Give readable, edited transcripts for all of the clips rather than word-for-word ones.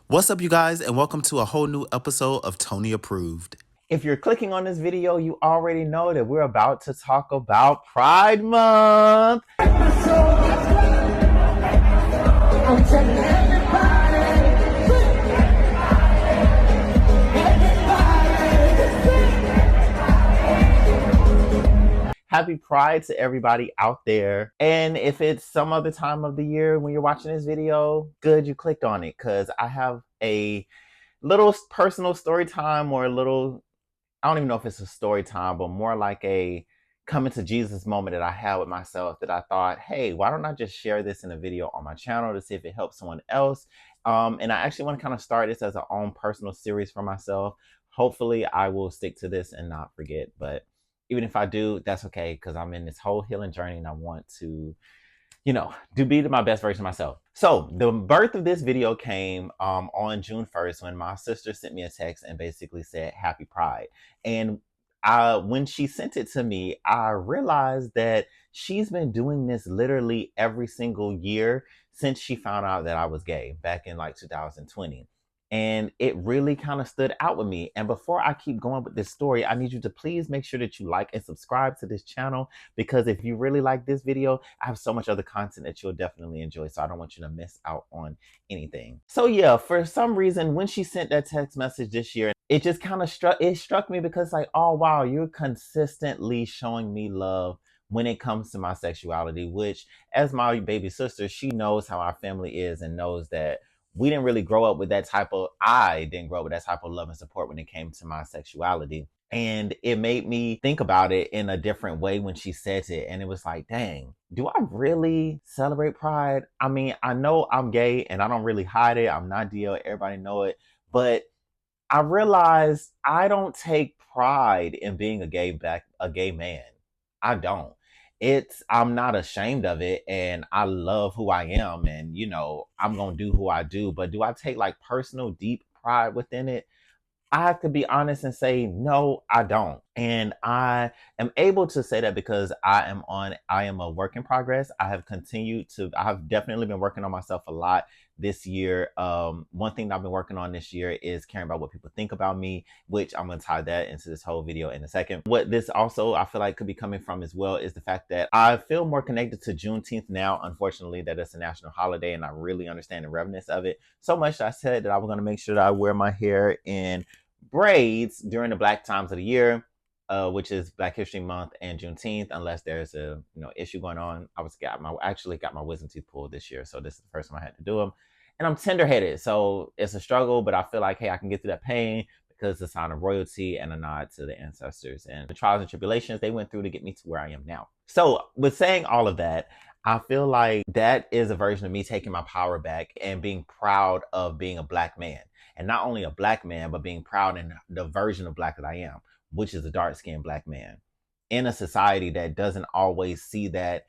What's up, you guys, and welcome to a whole new episode of Tony Approved. If you're clicking on this video, you already know that we're about to talk about Pride Month. Happy Pride to everybody out there. And if it's some other time of the year when you're watching this video, good you clicked on it, because I have a little personal story time, or a little, I don't even know if it's a story time, but more like a coming to Jesus moment that I had with myself, that I thought, hey, why don't I just share this in a video on my channel to see if it helps someone else? And I actually want to kind of start this as an own personal series for myself. Hopefully I will stick to this and not forget, but even if I do, that's okay, because I'm in this whole healing journey and I want to, be my best version of myself. So the birth of this video came on June 1st, when my sister sent me a text and basically said, Happy Pride. And when she sent it to me, I realized that she's been doing this literally every single year since she found out that I was gay back in like 2020. And it really kind of stood out with me. And before I keep going with this story, I need you to please make sure that you like and subscribe to this channel, because if you really like this video, I have so much other content that you'll definitely enjoy. So I don't want you to miss out on anything. So yeah, for some reason, when she sent that text message this year, it just kind of struck me, because like, oh wow, you're consistently showing me love when it comes to my sexuality, which, as my baby sister, she knows how our family is and knows that we didn't really grow up with that type of, I didn't grow up with that type of love and support when it came to my sexuality. And it made me think about it in a different way when she said it. And it was like, dang, do I really celebrate Pride? I mean, I know I'm gay and I don't really hide it. I'm not DL, everybody know it. But I realized I don't take pride in being a gay man. I don't. I'm not ashamed of it, and I love who I am, and I'm gonna do who I do. But do I take like personal deep pride within it? I have to be honest and say, no, I don't. And I am able to say that because I am a work in progress. I have definitely been working on myself a lot this year. One thing that I've been working on this year is caring about what people think about me, which I'm going to tie that into this whole video in a second. What this also, I feel like, could be coming from as well is the fact that I feel more connected to Juneteenth now, unfortunately, that it's a national holiday, and I really understand the reverence of it. So much that I said that I was going to make sure that I wear my hair in braids during the Black times of the year, which is Black History Month and Juneteenth, unless there's a issue going on. Actually got my wisdom teeth pulled this year, so this is the first time I had to do them. And I'm tender-headed, so it's a struggle, but I feel like, hey, I can get through that pain, because it's a sign of royalty and a nod to the ancestors and the trials and tribulations they went through to get me to where I am now. So with saying all of that, I feel like that is a version of me taking my power back and being proud of being a Black man. And not only a Black man, but being proud in the version of Black that I am, which is a dark-skinned Black man in a society that doesn't always see that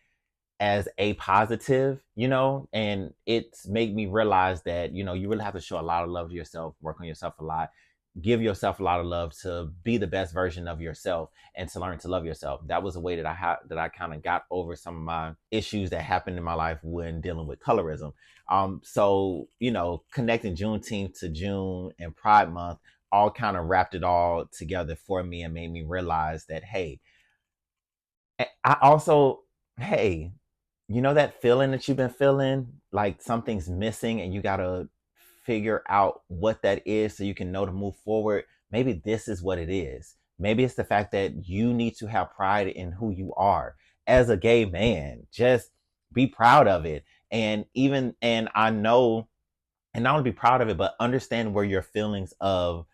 as a positive, and it's made me realize that, you really have to show a lot of love to yourself, work on yourself a lot, give yourself a lot of love to be the best version of yourself, and to learn to love yourself. That was a way that I kind of got over some of my issues that happened in my life when dealing with colorism. So, connecting Juneteenth to June and Pride Month all kind of wrapped it all together for me and made me realize that, hey, I also, hey, that feeling that you've been feeling like something's missing and you gotta figure out what that is so you can know to move forward. Maybe this is what it is. Maybe it's the fact that you need to have pride in who you are as a gay man. Just be proud of it. And I know, and not only be proud of it, but understand where your feelings of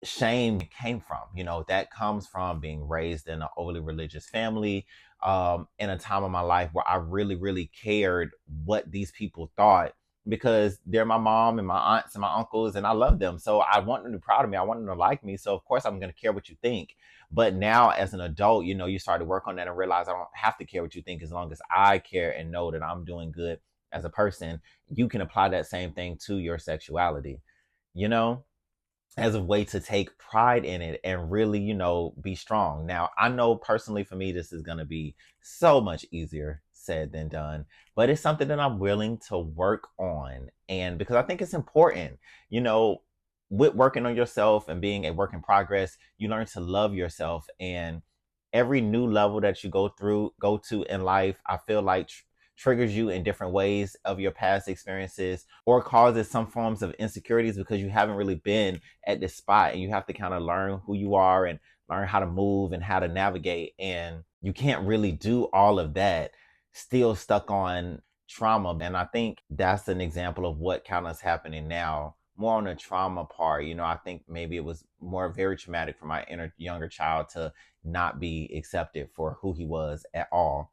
shame came from. That comes from being raised in an overly religious family, in a time of my life where I really, really cared what these people thought, because they're my mom and my aunts and my uncles, and I love them. So I want them to be proud of me. I want them to like me. So of course I'm going to care what you think. But now as an adult, you start to work on that and realize I don't have to care what you think, as long as I care and know that I'm doing good as a person. You can apply that same thing to your sexuality, you know? As a way to take pride in it and really, be strong. Now, I know personally for me, this is going to be so much easier said than done, but it's something that I'm willing to work on. And because I think it's important, you know, with working on yourself and being a work in progress, you learn to love yourself. And every new level that you go to in life, I feel like triggers you in different ways of your past experiences, or causes some forms of insecurities because you haven't really been at this spot, and you have to kind of learn who you are and learn how to move and how to navigate. And you can't really do all of that still stuck on trauma. And I think that's an example of what kind of is happening now, more on the trauma part. You know, I think maybe it was more very traumatic for my inner younger child to not be accepted for who he was at all.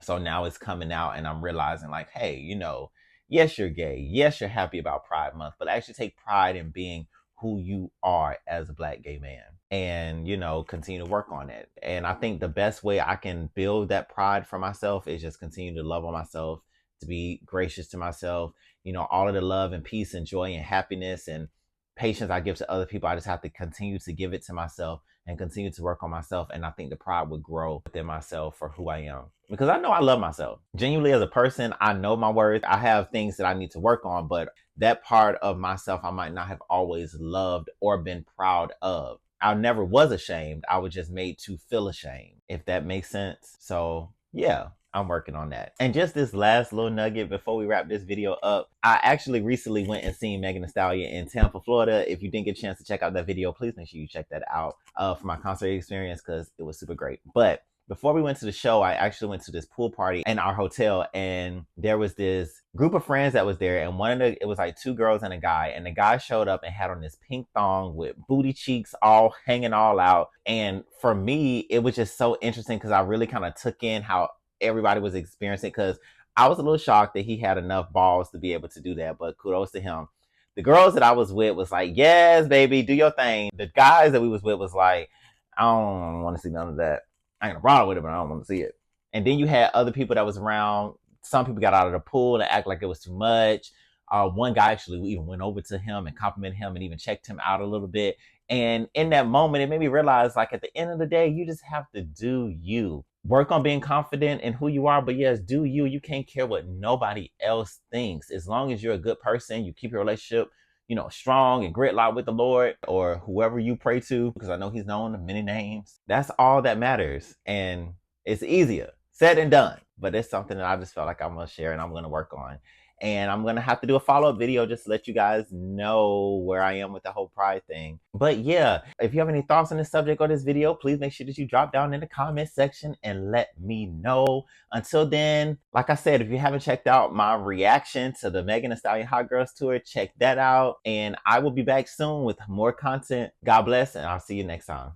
So now it's coming out, and I'm realizing, like, hey, you know, yes, you're gay. Yes, you're happy about Pride Month, but actually take pride in being who you are as a Black gay man, and, you know, continue to work on it. And I think the best way I can build that pride for myself is just continue to love on myself, to be gracious to myself. You know, all of the love and peace and joy and happiness and patience I give to other people, I just have to continue to give it to myself and continue to work on myself. And I think the pride would grow within myself for who I am, because I know I love myself genuinely as a person. I know my worth. I have things that I need to work on, but that part of myself I might not have always loved or been proud of. I never was ashamed. I was just made to feel ashamed, if that makes sense. So yeah, I'm working on that. And just this last little nugget before we wrap this video up, I actually recently went and seen Megan Thee Stallion in Tampa, Florida. If you didn't get a chance to check out that video, please make sure you check that out for my concert experience, because it was super great. But before we went to the show, I actually went to this pool party in our hotel, and there was this group of friends that was there, and it was like two girls and a guy, and the guy showed up and had on this pink thong with booty cheeks all hanging all out. And for me, it was just so interesting because I really kind of took in how everybody was experiencing, because I was a little shocked that he had enough balls to be able to do that, but kudos to him. The girls that I was with was like, yes, baby, do your thing. The guys that we was with was like, I don't want to see none of that. I ain't gonna problem with it, but I don't want to see it. And then you had other people that was around. Some people got out of the pool and act like it was too much. One guy actually even went over to him and complimented him and even checked him out a little bit. And in that moment, it made me realize, like, at the end of the day, you just have to do you. Work on being confident in who you are, but yes, do you. You can't care what nobody else thinks. As long as you're a good person, you keep your relationship, you know, strong and gridlock with the Lord or whoever you pray to, because I know he's known to many names. That's all that matters. And it's easier said than done, but it's something that I just felt like I'm going to share and I'm going to work on. And I'm going to have to do a follow-up video just to let you guys know where I am with the whole pride thing. But yeah, if you have any thoughts on this subject or this video, please make sure that you drop down in the comment section and let me know. Until then, like I said, if you haven't checked out my reaction to the Megan Thee Stallion Hot Girls Tour, check that out. And I will be back soon with more content. God bless, and I'll see you next time.